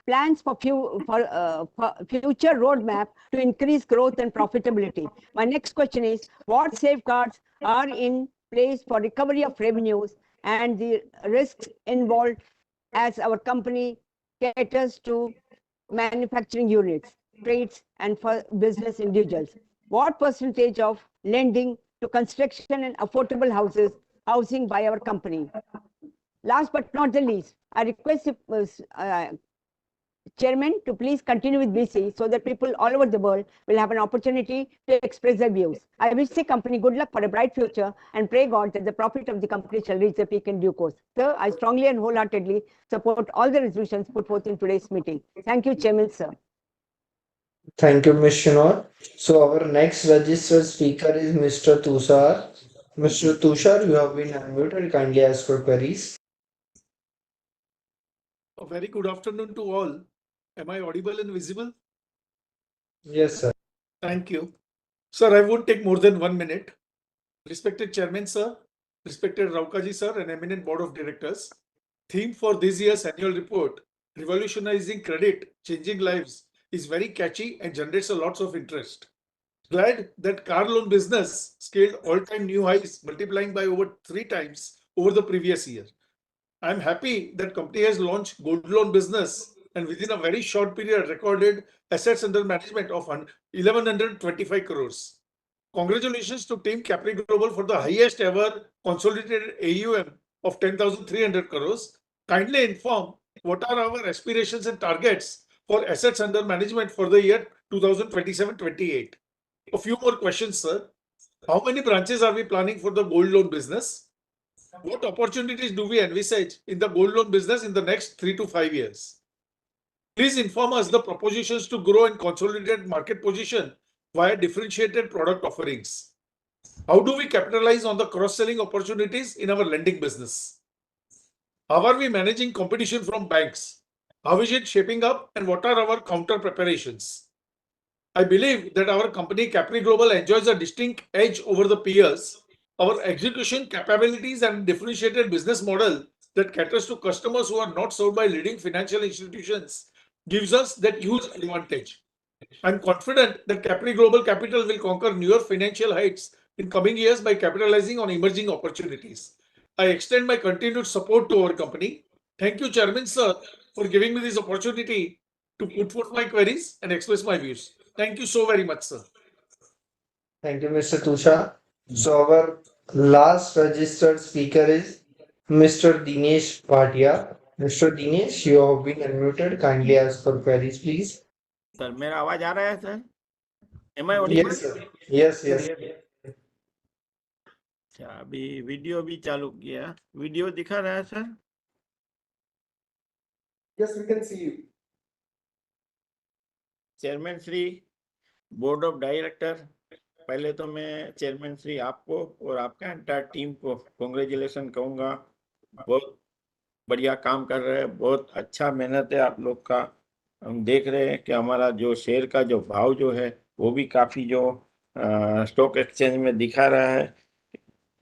plans for future roadmap to increase growth and profitability? My next question is, what safeguards are in place for recovery of revenues and the risks involved as our company caters to manufacturing units, trades, and for business individuals? What percentage of lending to construction and affordable housing by our company? Last but not the least, I request Chairman to please continue with BC so that people all over the world will have an opportunity to express their views. I wish the company good luck for a bright future and pray God that the profit of the company shall reach the peak in due course. Sir, I strongly and wholeheartedly support all the resolutions put forth in today's meeting. Thank you, Chairman, sir.
Thank you, Ms. Shinor. So our next registered speaker is Mr. Tushar. Mr. Tushar, you have been unmuted. Kindly ask your queries.
A very good afternoon to all. Am I audible and visible?
Yes, sir.
Thank you. Sir, I won't take more than 1 minute. Respected Chairman, sir, respected Raukaji, sir, and eminent Board of Directors, theme for this year's annual report, Revolutionizing Credit, Changing Lives, is very catchy and generates a lots of interest. Glad that car loan business scaled all-time new highs, multiplying by over 3 times over the previous year. I'm happy that company has launched gold loan business and within a very short period recorded assets under management of 1125 crores. Congratulations to Team Capri Global for the highest ever consolidated AUM of 10,300 crores. Kindly inform what are our aspirations and targets for assets under management for the year 2027-28. A few more questions, sir. How many branches are we planning for the gold loan business? What opportunities do we envisage in the gold loan business in the next 3 to 5 years? Please inform us the propositions to grow and consolidate market position via differentiated product offerings. How do we capitalize on the cross-selling opportunities in our lending business? How are we managing competition from banks? How is it shaping up and what are our counter preparations? I believe that our company Capri Global enjoys a distinct edge over the peers. Our execution capabilities and differentiated business model that caters to customers who are not served by leading financial institutions gives us that huge advantage. I'm confident that Capri Global Capital will conquer newer financial heights in coming years by capitalizing on emerging opportunities. I extend my continued support to our company. Thank you, Chairman Sir, for giving me this opportunity to put forth my queries and express my views. Thank you so very much, sir.
Thank you, Mr. Tushar. So our last registered speaker is Mr. Dinesh Bhatia. Mr. Dinesh, you have been unmuted. Kindly ask for queries, please.
Sir मेरा आवाज आ रहा है sir? Am I audible?
Yes, sir. Yes, yes.
अच्छा, अभी video भी चालू किया. वीडियो दिखा रहा है sir?
Yes, we can see you.
Chairman Shri, board of director, पहले तो मैं चेयरमैन श्री आपको और आपका एंटायर टीम को कॉन्ग्रेचुलेशन कहूँगा. बहुत बढ़िया काम कर रहे हैं, बहुत अच्छा मेहनत है आप लोग का. हम देख रहे हैं कि हमारा जो शेयर का जो भाव जो है वो भी काफ़ी जो स्टॉक एक्सचेंज में दिखा रहा है.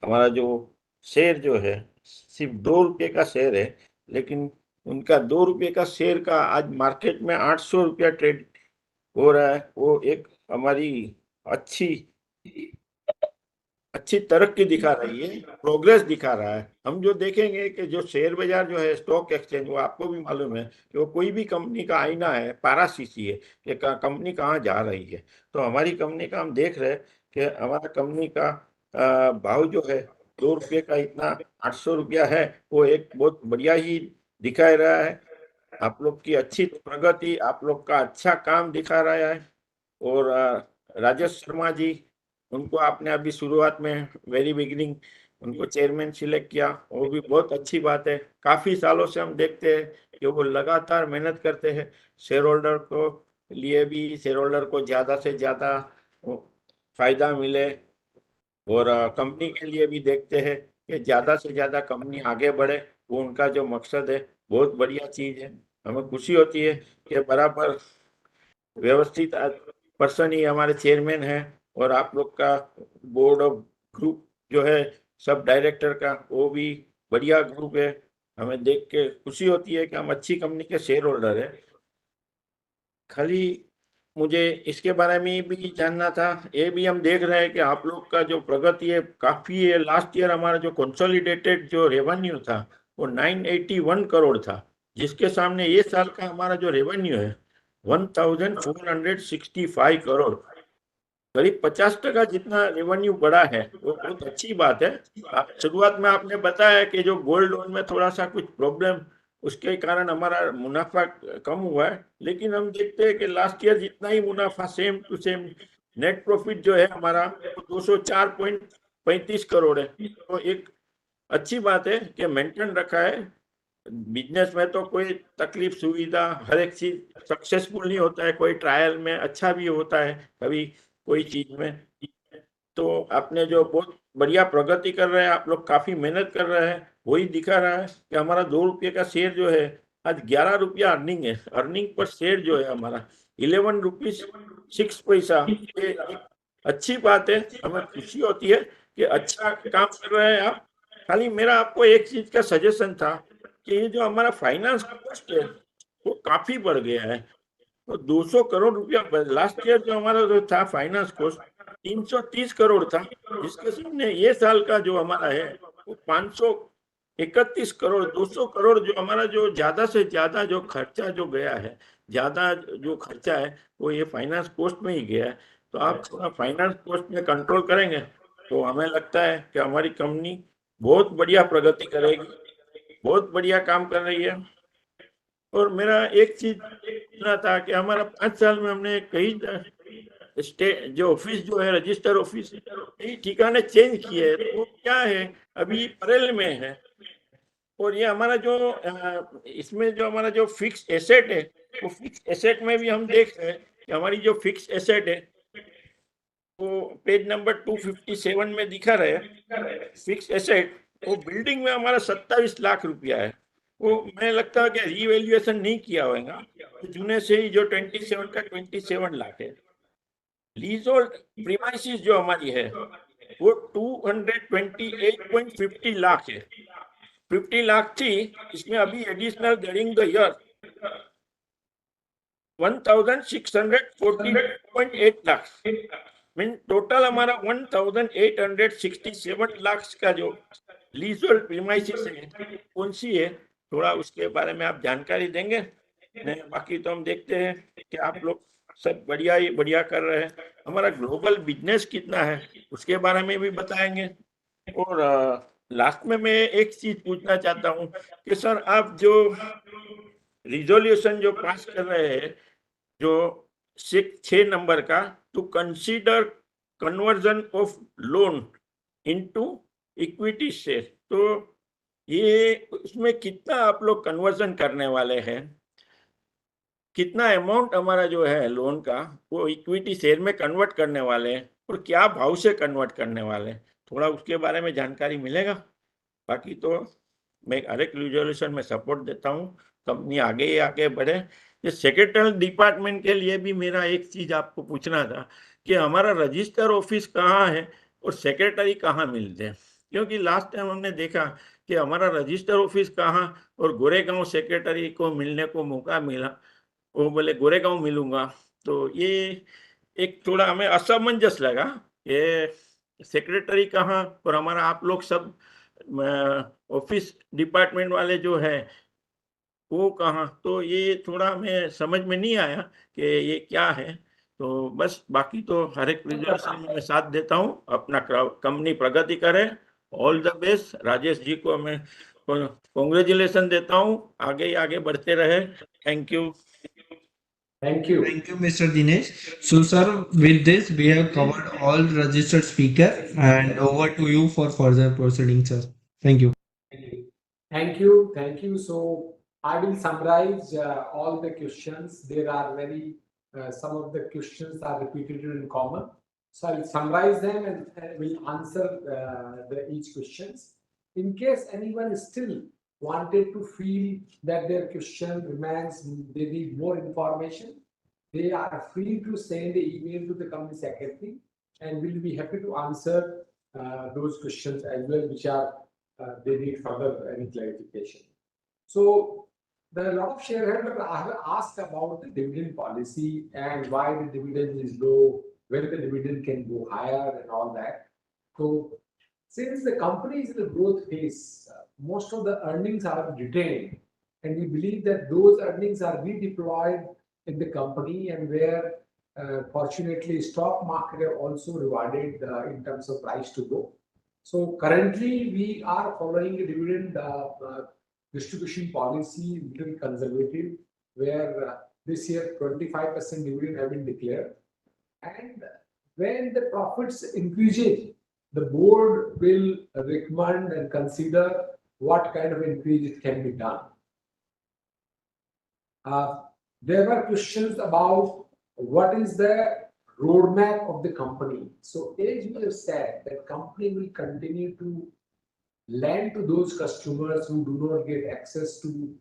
हमारा जो शेयर जो है सिर्फ 2 रुपये का शेयर है, लेकिन उनका 2 रुपये का शेयर का आज मार्केट में 800 रुपया ट्रेड हो रहा है. वो एक हमारी अच्छी तरक्की दिखा रही है, प्रोग्रेस दिखा रहा है. हम जो देखेंगे कि जो शेयर बाजार जो है स्टॉक एक्सचेंज, वो आपको भी मालूम है कि वो कोई भी कंपनी का आईना है, पाराशीशी है कि कंपनी कहाँ जा रही है. तो हमारी कंपनी का हम देख रहे हैं कि हमारा कंपनी का भाव जो है 2 रुपये का इतना 800 रुपया है, वो एक बहुत बढ़िया ही दिखा रहा है. आप लोग की अच्छी प्रगति, आप लोग का अच्छा काम दिखा रहा है. और राजेश शर्मा जी, उनको आपने अभी शुरुआत में वेरी बिगिनिंग उनको चेयरमैन सिलेक्ट किया, वो भी बहुत अच्छी बात है. काफ़ी सालों से हम देखते हैं कि वो लगातार मेहनत करते हैं. शेयर होल्डर को लिए भी, शेयर होल्डर को ज़्यादा से ज़्यादा फायदा मिले और कंपनी के लिए भी देखते हैं कि ज़्यादा से ज़्यादा कंपनी आगे बढ़े. वो उनका जो मकसद है बहुत बढ़िया चीज़ है. हमें खुशी होती है कि बराबर व्यवस्थित पर्सन ही हमारे चेयरमैन हैं और आप लोग का बोर्ड ऑफ ग्रुप जो है सब डायरेक्टर का, वो भी बढ़िया ग्रुप है. हमें देख के खुशी होती है कि हम अच्छी कंपनी के शेयर होल्डर हैं. खाली मुझे इसके बारे में भी जानना था, ये भी हम देख रहे हैं कि आप लोग का जो प्रगति है काफ़ी है. लास्ट ईयर हमारा जो कंसोलिडेटेड जो रेवेन्यू था वो 981 करोड़ था, जिसके सामने ये साल का हमारा जो रेवेन्यू है 1465 करोड़, करीब 50% जितना रेवेन्यू बढ़ा है. वो बहुत अच्छी बात है. शुरुआत में आपने बताया कि जो गोल्ड लोन में थोड़ा सा कुछ प्रॉब्लम, उसके कारण हमारा मुनाफा कम हुआ है, लेकिन हम देखते हैं कि लास्ट ईयर जितना ही मुनाफा same to same net profit जो है हमारा 204.35 करोड़ है. तो एक अच्छी बात है कि मेंटेन रखा है. बिजनेस में तो कोई तकलीफ सुविधा हर एक चीज सक्सेसफुल नहीं होता है, कोई ट्रायल में अच्छा भी होता है, कभी कोई चीज में तो आपने जो बहुत बढ़िया प्रगति कर रहे हैं, आप लोग काफी मेहनत कर रहे हैं, वही दिखा रहा है कि हमारा 2 रुपये का शेयर जो है आज 11 रुपया अर्निंग है। अर्निंग पर शेयर जो है हमारा 11 रुपीज 6 पैसा। ये एक अच्छी बात है, हमें खुशी होती है कि अच्छा काम कर रहे हैं आप। खाली मेरा आपको एक चीज का सजेशन था कि ये जो हमारा फाइनेंस कॉस्ट है वो काफी बढ़ गया है। तो 200 करोड़ रुपया लास्ट ईयर जो हमारा जो था फाइनेंस कॉस्ट 330 करोड़ था, जिसके सामने ये साल का जो हमारा है वो 531 करोड़। 200 करोड़ जो हमारा जो ज्यादा से ज्यादा जो खर्चा जो गया है, ज्यादा जो खर्चा है वो ये फाइनेंस कॉस्ट में ही गया है। तो आप थोड़ा फाइनेंस कॉस्ट में कंट्रोल करेंगे तो हमें लगता है कि हमारी कंपनी बहुत बढ़िया प्रगति करेगी, बहुत बढ़िया काम कर रही है। और मेरा एक चीज सुना था कि हमारा 5 साल में हमने कई स्टेट जो ऑफिस जो है रजिस्टर ऑफिस कई ठिकाने चेंज किए हैं। तो वो क्या है, अभी परेल में है। और ये हमारा जो इसमें जो हमारा जो फिक्स एसेट है वो फिक्स एसेट में भी हम देख रहे हैं कि हमारी जो फिक्स एसेट है वो पेज नंबर 257 में दिखा रहे हैं। फिक्स एसेट वो बिल्डिंग में हमारा 27 लाख रुपया है। वो मैं लगता है कि रीवैल्यूएशन नहीं किया होगा, तो जुने से ही जो 27 का 27 लाख है। लीजोल्ड प्रीमाइसिस जो हमारी है वो 228.50 लाख है। 50 लाख थी, इसमें अभी additional during the year 1640.8 lakh mean total हमारा 1867 लाख का जो लीजल प्रीमाइसिस है कौन सी है, थोड़ा उसके बारे में आप जानकारी देंगे। नहीं, बाकी तो हम देखते हैं कि आप लोग सब बढ़िया ही बढ़िया कर रहे हैं। हमारा ग्लोबल बिजनेस कितना है उसके बारे में भी बताएंगे। और लास्ट में मैं एक चीज पूछना चाहता हूँ कि सर आप जो रिजोल्यूशन जो पास कर रहे हैं जो 6 नंबर का, to consider conversion of loan into equity share, तो ये उसमें कितना आप लोग कन्वर्जन करने वाले हैं, कितना अमाउंट हमारा जो है लोन का वो इक्विटी शेयर में कन्वर्ट करने वाले हैं और क्या भाव से कन्वर्ट करने वाले हैं, थोड़ा उसके बारे में जानकारी मिलेगा। बाकी तो मैं हर एक रिजोल्यूशन में सपोर्ट देता हूँ, कंपनी आगे ही आगे बढ़े। ये सेक्रेटरी डिपार्टमेंट के लिए भी मेरा एक चीज आपको पूछना था कि हमारा रजिस्टर ऑफिस कहाँ है और सेक्रेटरी कहाँ मिलते हैं, क्योंकि लास्ट टाइम हमने देखा कि हमारा रजिस्टर ऑफिस कहाँ और गोरेगांव सेक्रेटरी को मिलने को मौका मिला, वो बोले गोरेगांव मिलूंगा। तो ये एक थोड़ा हमें असमंजस लगा ये सेक्रेटरी कहाँ और हमारा आप लोग सब ऑफिस डिपार्टमेंट वाले जो है वो कहाँ, तो ये थोड़ा हमें समझ में नहीं आया कि ये क्या है। तो बस बाकी तो हर एक रिजोल्यूशन में मैं साथ देता हूँ, अपना कंपनी प्रगति करे। All the best Rajesh ji को मैं कॉन्ग्रेचुलेशन देता हूँ, आगे ही आगे बढ़ते रहे। Thank you.
Thank you.
Thank you, Mr. Dinesh. So, sir, with this, we have covered all registered speaker and over to you for further proceeding, sir. Thank you.
Thank you. Thank you. So I will summarize all the questions. There are some of the questions are repeated in common. So I will summarize them and will answer each questions. In case anyone still wanted to feel that their question remains, they need more information, they are free to send an email to the company secretary and we'll be happy to answer those questions as well, which are they need further any clarification. So there are a lot of shareholders have asked about the dividend policy and why the dividend is low, when the dividend can go higher and all that. So since the company is in the growth phase, most of the earnings are retained, and we believe that those earnings are redeployed in the company, and where fortunately stock market have also rewarded in terms of price to go. So currently we are following a dividend distribution policy, little conservative, where this year 25% dividend have been declared, and when the profits increases, the board will recommend and consider what kind of increase can be done. There were questions about what is the roadmap of the company. So as we have said, that company will continue to lend to those customers who do not get access to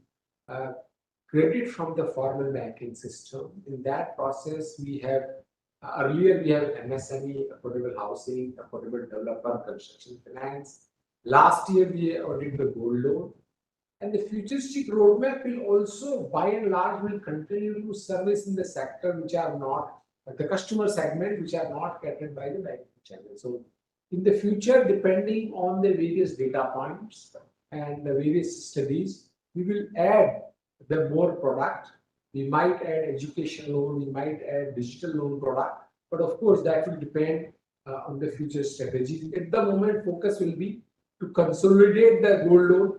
credit from the formal banking system. In that process, we have earlier we have MSME, affordable housing, affordable developer, construction finance. Last year we added the gold loan, and the futuristic roadmap will also, by and large, will continue to service in the sector which are not the customer segment which are not catered by the banking channel. So in the future, depending on the various data points and the various studies, we will add the more product. We might add education loan, we might add digital loan product, but of course that will depend on the future strategy. At the moment, focus will be to consolidate the gold loan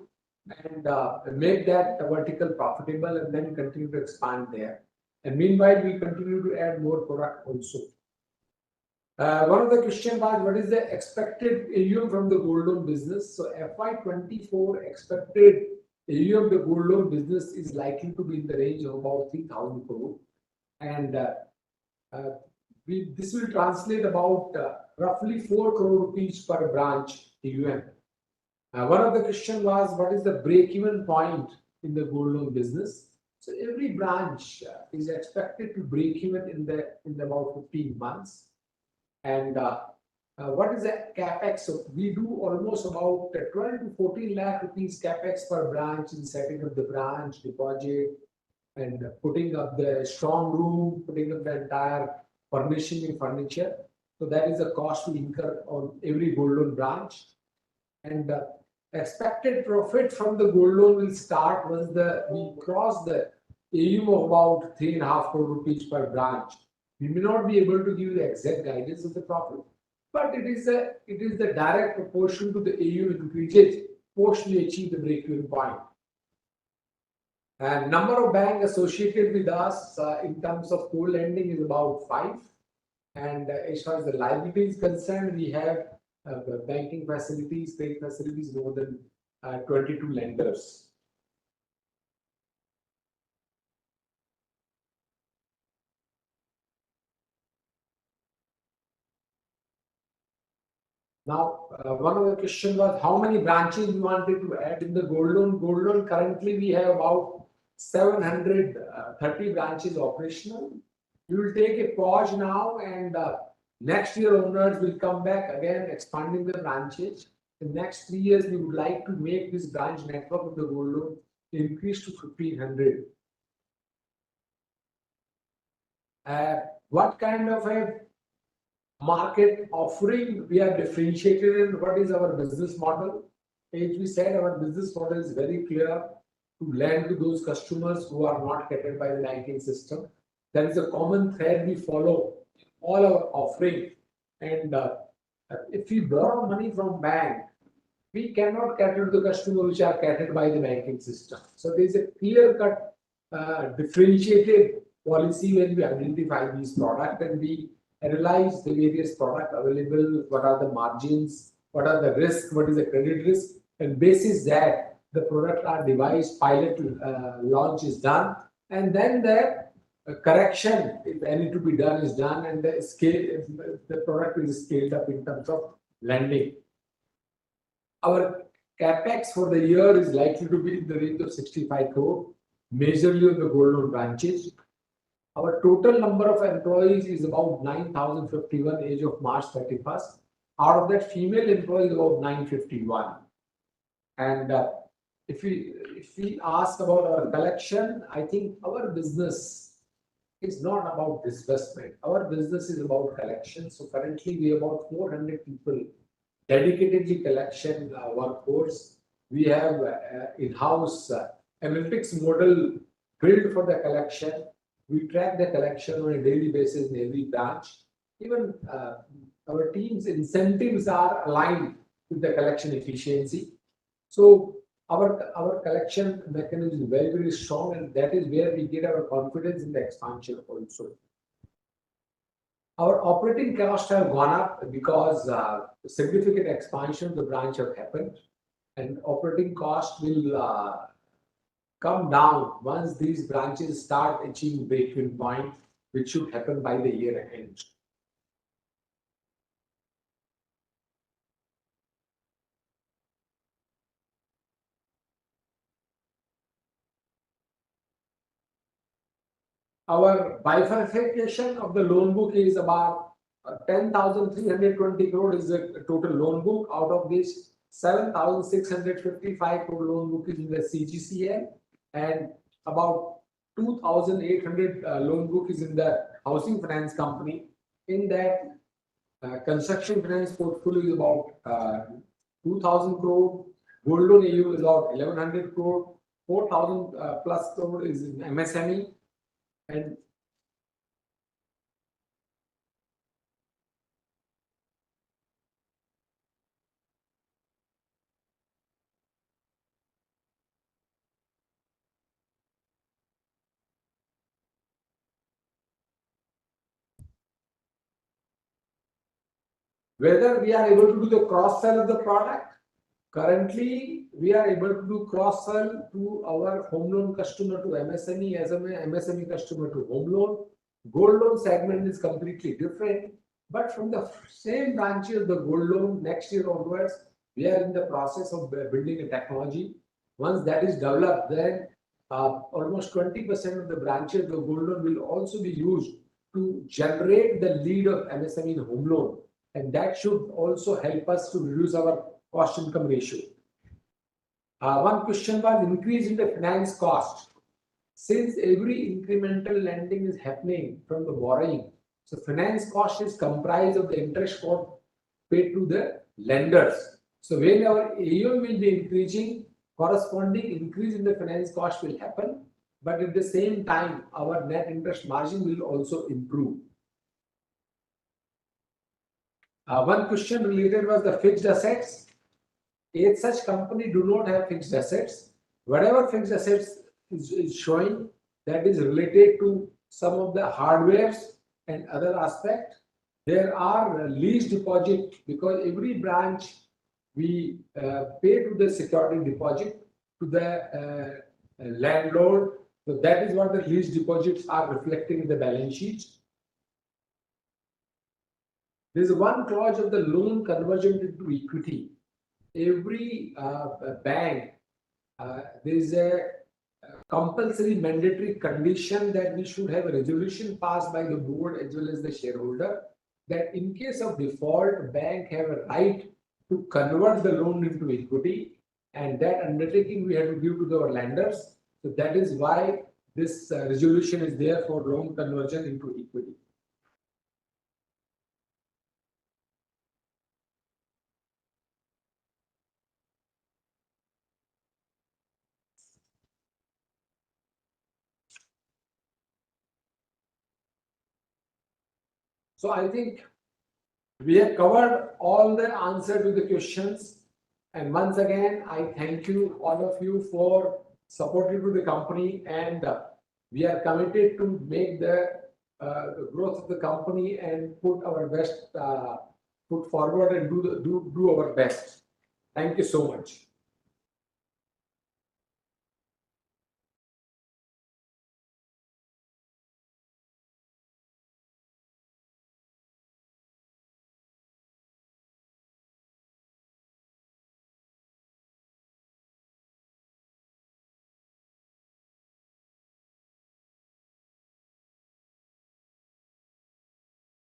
and make that vertical profitable and then continue to expand there. And meanwhile, we continue to add more product also. One of the question was, what is the expected AUM from the gold loan business? So FY24 expected AUM the gold loan business is likely to be in the range of about 3,000 crore, and this will translate about roughly 4 crore rupees per branch AUM. One of the question was, what is the break-even point in the gold loan business? So every branch is expected to break even in about 15 months. And what is the capex? So we do almost about 12 to 14 lakh rupees capex per branch in setting up the branch, deposit, and putting up the strong room, putting up the entire furnishing and furniture. So that is the cost we incur on every gold loan branch. And expected profit from the gold loan will start once we cross the AUM of about 3.5 crore rupees per branch. We may not be able to give the exact guidance of the profit, but it is the direct proportion to the AUM increases post we achieve the break-even point. And number of banks associated with us in terms of co-lending is about 5. And as far as the liability is concerned, we have banking facilities, credit facilities, more than 22 lenders. Now, one of the question was how many branches we wanted to add in the gold loan. Gold loan currently we have about 730 branches operational. We will take a pause now, and next year owners will come back again, expanding the branches. In the next 3 years, we would like to make this branch network of the gold loan increase to 1,500. What kind of a market offering we are differentiated in? What is our business model? As we said, our business model is very clear: to lend to those customers who are not catered by the banking system. That is a common thread we follow all our offering. And if we borrow money from bank, we cannot cater to the customers which are catered by the banking system. So there is a clear-cut differentiated policy when we identify these products and we analyze the various products available, what are the margins, what are the risks, what is the credit risk, and basis that the product are devised, pilot launch is done, and then the correction, if any to be done, is done, and the product is scaled up in terms of lending. Our capex for the year is likely to be in the range of 65 crore, majorly on the gold loan branches. Our total number of employees is about 9,051 as of March 31st. Out of that, female employees about 951. And if we ask about our collection, I think our business is not about disbursement. Our business is about collection. So currently we have about 400 people dedicatedly collection workforce. We have in-house analytics model built for the collection. We track the collection on a daily basis in every branch. Even our team's incentives are aligned with the collection efficiency. So our collection mechanism is very, very strong, and that is where we get our confidence in the expansion also. Our operating costs have gone up because significant expansion of the branch have happened, and operating costs will come down once these branches start achieving break-even point, which should happen by the year end. Our bifurcation of the loan book is about 10,320 crore is the total loan book. Out of this, 7,655 crore loan book is in the CGCL and about 2,800 loan book is in the housing finance company. In that, construction finance portfolio is about 2,000 crore, gold loan AU is about 1,100 crore, 4,000 plus crore is in MSME, and whether we are able to do the cross sell of the product. Currently, we are able to do cross sell to our home loan customer to MSME, MSME customer to home loan. Gold loan segment is completely different, but from the same branches, the gold loan next year onwards, we are in the process of building a technology. Once that is developed, then almost 20% of the branches, the gold loan will also be used to generate the lead of MSME in home loan. And that should also help us to reduce our cost income ratio. One question was increase in the finance cost. Since every incremental lending is happening from the borrowing, so finance cost is comprised of the interest cost paid to the lenders. So when our AUM will be increasing, corresponding increase in the finance cost will happen, but at the same time, our net interest margin will also improve. One question related was the fixed assets. If such company do not have fixed assets, whatever fixed assets is showing, that is related to some of the hardwares and other aspects. There are lease deposit because every branch we pay to the security deposit to the landlord. So that is what the lease deposits are reflecting in the balance sheet. There is one clause of the loan conversion into equity. Every bank, there is a compulsory mandatory condition that we should have a resolution passed by the board as well as the shareholder that in case of default, bank have a right to convert the loan into equity, and that undertaking we have to give to our lenders. So that is why this resolution is there for loan conversion into equity. So I think we have covered all the answer to the questions. And once again, I thank you, all of you, for supporting to the company. And we are committed to make the growth of the company and put our best foot forward and do our best. Thank you so much.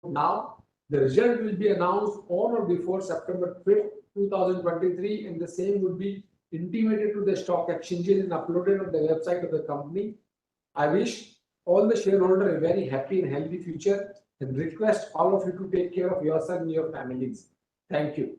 Now, the result will be announced on or before September 5th, 2023, and the same would be intimated to the stock exchanges and uploaded on the website of the company. I wish all the shareholders a very happy and healthy future and request all of you to take care of yourself and your families. Thank you.